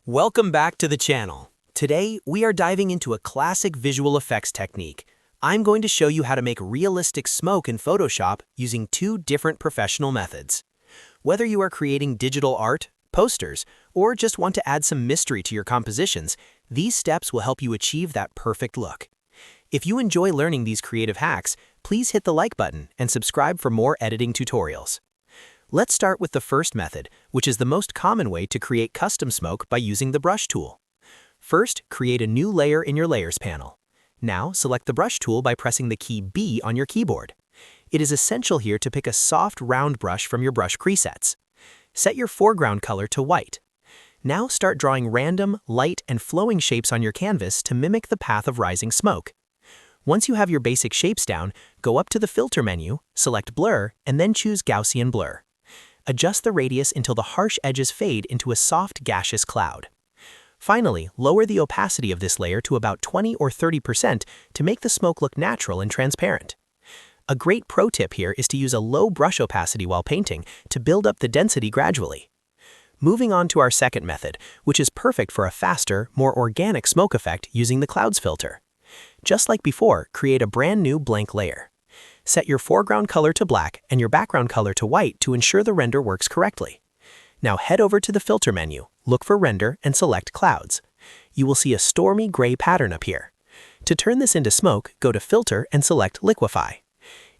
Welcome back to the channel. Today, we are diving into a classic visual effects technique. I'm going to show you how to make realistic smoke in Photoshop using two different professional methods. Whether you are creating digital art, posters, or just want to add some mystery to your compositions, these steps will help you achieve that perfect look. If you enjoy learning these creative hacks, please hit the like button and subscribe for more editing tutorials. Let's start with the first method, which is the most common way to create custom smoke by using the brush tool. First, create a new layer in your Layers panel. Now, select the brush tool by pressing the key B on your keyboard. It is essential here to pick a soft, round brush from your brush presets. Set your foreground color to white. Now start drawing random, light, and flowing shapes on your canvas to mimic the path of rising smoke. Once you have your basic shapes down, go up to the Filter menu, select Blur, and then choose Gaussian Blur. Adjust the radius until the harsh edges fade into a soft gaseous cloud. Finally, lower the opacity of this layer to about 20 or 30% to make the smoke look natural and transparent. A great pro tip here is to use a low brush opacity while painting to build up the density gradually. Moving on to our second method, which is perfect for a faster, more organic smoke effect using the Clouds filter. Just like before, create a brand new blank layer. Set your foreground color to black and your background color to white to ensure the render works correctly. Now head over to the Filter menu, look for Render, and select Clouds. You will see a stormy gray pattern appear. To turn this into smoke, go to Filter and select Liquify.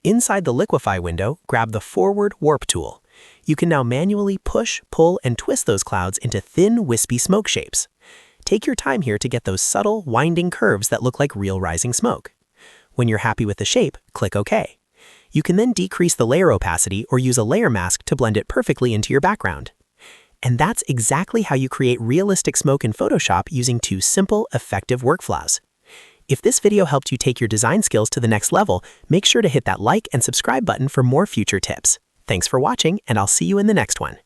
Inside the Liquify window, grab the Forward Warp tool. You can now manually push, pull, and twist those clouds into thin, wispy smoke shapes. Take your time here to get those subtle, winding curves that look like real rising smoke. When you're happy with the shape, click OK. You can then decrease the layer opacity or use a layer mask to blend it perfectly into your background. And that's exactly how you create realistic smoke in Photoshop using two simple, effective workflows. If this video helped you take your design skills to the next level, make sure to hit that like and subscribe button for more future tips. Thanks for watching, and I'll see you in the next one.